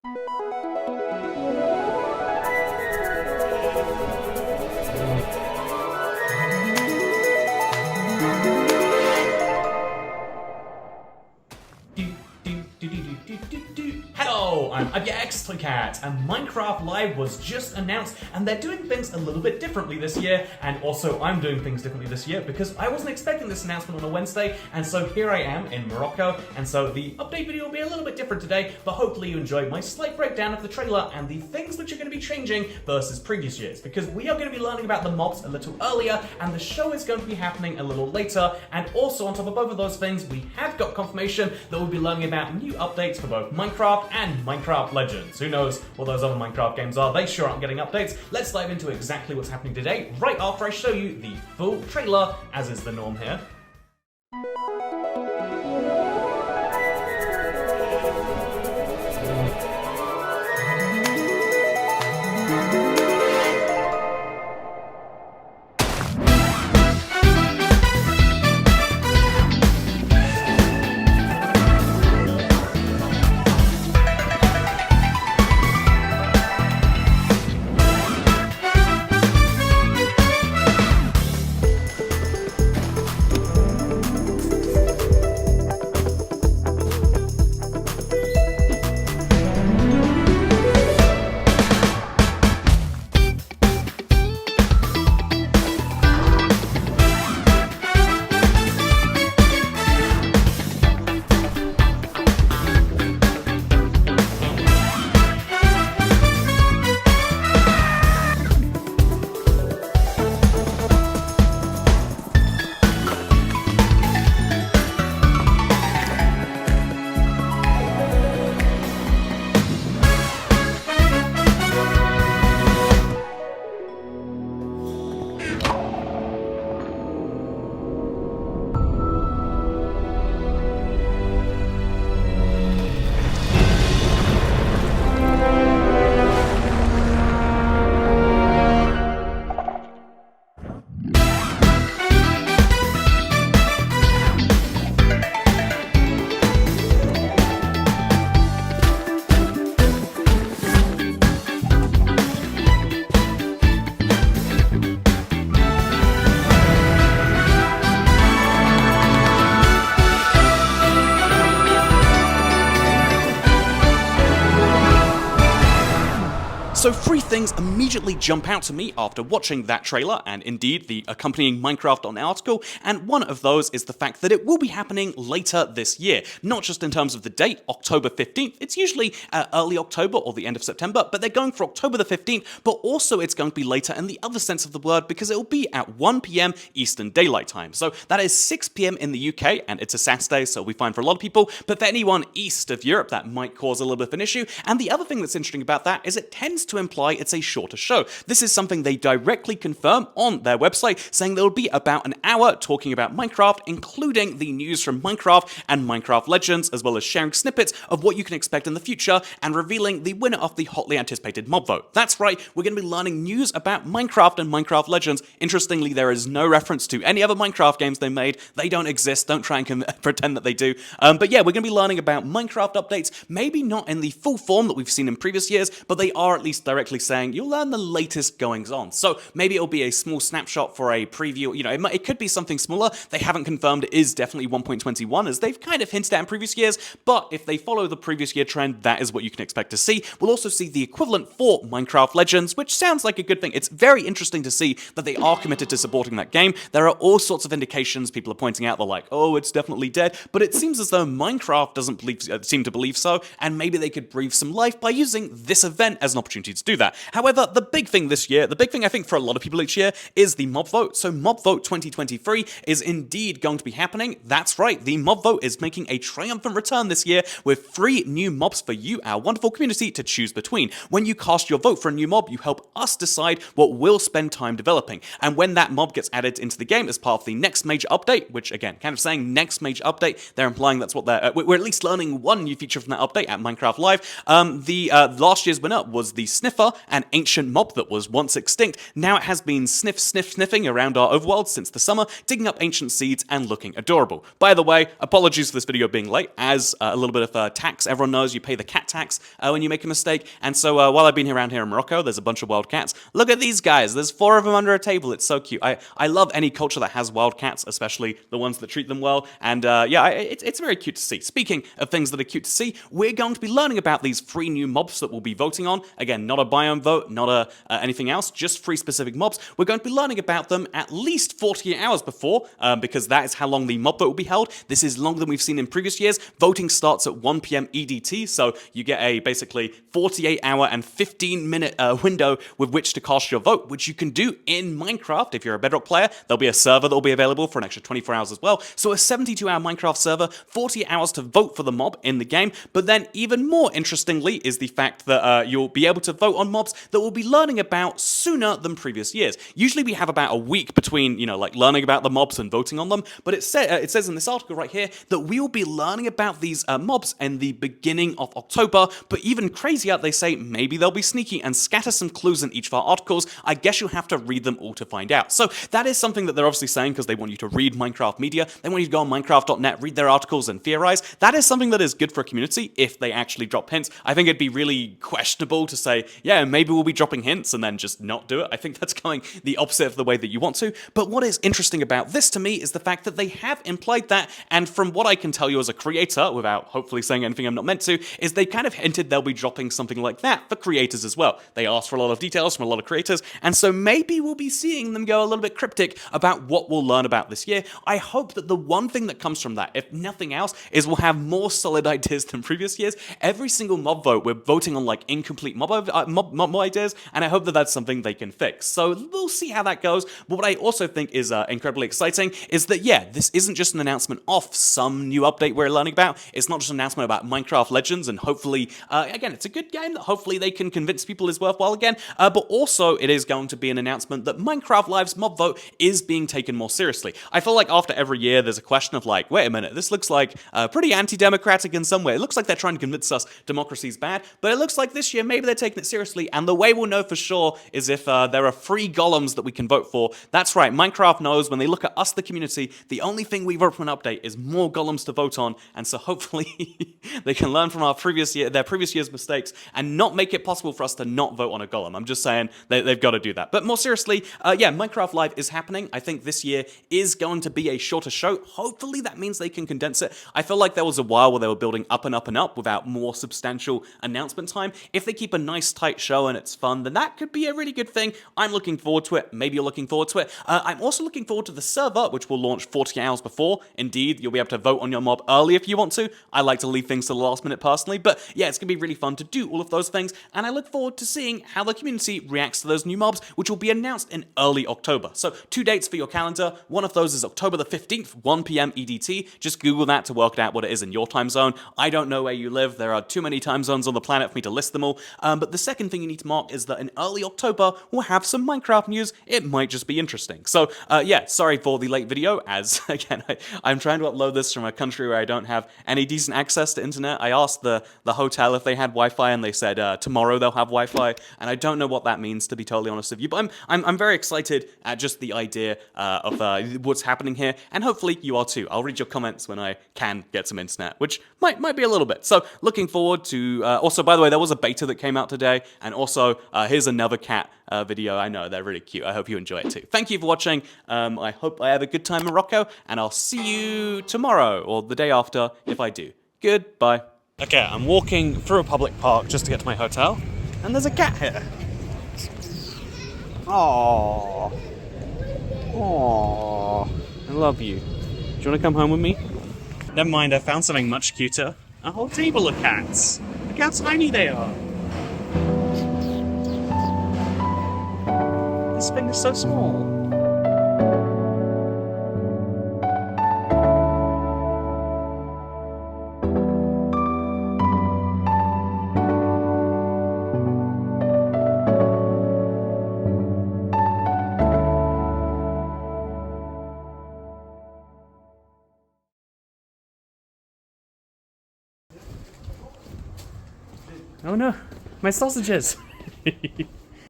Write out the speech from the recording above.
Hello, I'm your ex-Toycat, and Minecraft Live was just announced, and they're doing things a little bit differently this year, and also I'm doing things differently this year because I wasn't expecting this announcement on a Wednesday, and so here I am in Morocco, and so the update video will be a little bit different today, but hopefully you enjoyed my slight breakdown of the trailer and the things which are going to be changing versus previous years, because we are going to be learning about the mobs a little earlier, and the show is going to be happening a little later, and also on top of both of those things, we have got confirmation that we'll be learning about new updates for both Minecraft and Minecraft Legends. Who knows what those other Minecraft games are? They sure aren't getting updates. Let's dive into exactly what's happening today, right after I show you the full trailer, as is the norm here. So three things immediately jump out to me after watching that trailer, and indeed the accompanying Minecraft on article, and one of those is the fact that it will be happening later this year. Not just in terms of the date, October 15th, it's usually early October or the end of September, but they're going for October the 15th, but also it's going to be later in the other sense of the word because it will be at 1 PM Eastern Daylight Time. So that is 6 PM in the UK, and it's a Saturday, so it'll be fine for a lot of people, but for anyone east of Europe, that might cause a little bit of an issue. And the other thing that's interesting about that is it tends to imply it's a shorter show. This is something they directly confirm on their website, saying there will be about an hour talking about Minecraft, including the news from Minecraft and Minecraft Legends, as well as sharing snippets of what you can expect in the future and revealing the winner of the hotly anticipated mob vote. That's right, we're going to be learning news about Minecraft and Minecraft Legends. Interestingly, there is no reference to any other Minecraft games they made. They don't exist. Don't try and pretend that they do. But yeah, we're going to be learning about Minecraft updates, maybe not in the full form that we've seen in previous years, but they are at least directly saying you'll learn the latest goings on. So maybe it'll be a small snapshot for a preview. You know, it could be something smaller. They haven't confirmed it is definitely 1.21, as they've kind of hinted at in previous years, but if they follow the previous year trend, that is what you can expect to see. We'll also see the equivalent for Minecraft Legends, which sounds like a good thing. It's very interesting to see that they are committed to supporting that game. There are all sorts of indications people are pointing out. They're like, oh, it's definitely dead, but it seems as though Minecraft doesn't seem to believe so, and maybe they could breathe some life by using this event as an opportunity to do that. However, the big thing this year, the big thing I think for a lot of people each year, is the mob vote. So Mob Vote 2023 is indeed going to be happening. That's right, the mob vote is making a triumphant return this year with 3 new mobs for you, our wonderful community, to choose between. When you cast your vote for a new mob, you help us decide what we'll spend time developing. And when that mob gets added into the game as part of the next major update, which again, kind of saying next major update, they're implying that's what we're at least learning one new feature from that update at Minecraft Live. The last year's winner was the Sniffer, an ancient mob that was once extinct. Now it has been sniffing around our overworld since the summer, digging up ancient seeds and looking adorable. By the way, apologies for this video being late, as a little bit of tax. Everyone knows you pay the cat tax when you make a mistake, and so while I've been around here in Morocco, there's a bunch of wild cats. Look at these guys, there's 4 of them under a table, it's so cute. I love any culture that has wild cats, especially the ones that treat them well, and yeah, it's very cute to see. Speaking of things that are cute to see, we're going to be learning about these 3 new mobs that we'll be voting on. Again, not a biome vote, not anything else, just 3 specific mobs. We're going to be learning about them at least 48 hours before, because that is how long the mob vote will be held. This is longer than we've seen in previous years. Voting starts at 1 p.m. EDT, so you get a basically 48-hour and 15-minute window with which to cast your vote, which you can do in Minecraft. If you're a Bedrock player, there'll be a server that'll be available for an extra 24 hours as well. So a 72-hour Minecraft server, 48 hours to vote for the mob in the game. But then even more interestingly is the fact that you'll be able to vote on mobs that we'll be learning about sooner than previous years. Usually we have about a week between, like learning about the mobs and voting on them, but it says in this article right here that we will be learning about these mobs in the beginning of October. But even crazier, they say maybe they'll be sneaky and scatter some clues in each of our articles. I guess you'll have to read them all to find out. So that is something that they're obviously saying because they want you to read Minecraft media. They want you to go on Minecraft.net, read their articles and theorize. That is something that is good for a community if they actually drop hints. I think it'd be really questionable to say, yeah, maybe we'll be dropping hints and then just not do it. I think that's going the opposite of the way that you want to. But what is interesting about this to me is the fact that they have implied that, and from what I can tell you as a creator, without hopefully saying anything I'm not meant to, is they kind of hinted they'll be dropping something like that for creators as well. They asked for a lot of details from a lot of creators, and so maybe we'll be seeing them go a little bit cryptic about what we'll learn about this year. I hope that the one thing that comes from that, if nothing else, is we'll have more solid ideas than previous years. Every single mob vote, we're voting on like incomplete mob ideas, and I hope that that's something they can fix. So we'll see how that goes. But what I also think is incredibly exciting is that, yeah, this isn't just an announcement of some new update we're learning about. It's not just an announcement about Minecraft Legends, and hopefully, again, it's a good game that hopefully they can convince people is worthwhile again, but also it is going to be an announcement that Minecraft Live's mob vote is being taken more seriously. I feel like after every year, there's a question of like, wait a minute, this looks like pretty anti-democratic in some way. It looks like they're trying to convince us democracy's bad, but it looks like this year maybe they're taking it seriously, and the way we'll know for sure is if there are free golems that we can vote for. That's right, Minecraft knows when they look at us, the community, the only thing we vote for an update is more golems to vote on, and so hopefully they can learn from their previous year's mistakes and not make it possible for us to not vote on a golem. I'm just saying they've got to do that. But more seriously, yeah, Minecraft Live is happening. I think this year is going to be a shorter show. Hopefully that means they can condense it. I feel like there was a while where they were building up and up and up without more substantial announcement time. If they keep a nice tight show and it's fun, then that could be a really good thing. I'm looking forward to it. Maybe you're looking forward to it. I'm also looking forward to the server, which will launch 40 hours before. Indeed, you'll be able to vote on your mob early if you want to. I like to leave things to the last minute personally, but yeah, it's going to be really fun to do all of those things, and I look forward to seeing how the community reacts to those new mobs, which will be announced in early October. So 2 dates for your calendar. One of those is October the 15th, 1 p.m. EDT. Just Google that to work out what it is in your time zone. I don't know where you live. There are too many time zones on the planet for me to list them all. But the second thing you need to mark is that in early October, we'll have some Minecraft news. It might just be interesting. So yeah, sorry for the late video, as again, I'm trying to upload this from a country where I don't have any decent access to internet. I asked the hotel if they had Wi-Fi, and they said tomorrow they'll have Wi-Fi, and I don't know what that means, to be totally honest with you. But I'm very excited at just the idea of what's happening here, and hopefully you are too. I'll read your comments when I can get some internet, which might be a little bit. So looking forward to. Also, by the way, there was a beta that came out today, and also here's another cat video. I know they're really cute. I hope you enjoy it too. Thank you for watching. I hope I have a good time in Morocco, and I'll see you tomorrow or the day after if I do. Goodbye. Okay, I'm walking through a public park just to get to my hotel, and there's a cat here. Aww. Aww. I love you. Do you want to come home with me? Never mind, I found something much cuter. A whole table of cats. Look how tiny they are. This thing is so small. Oh no, my sausages!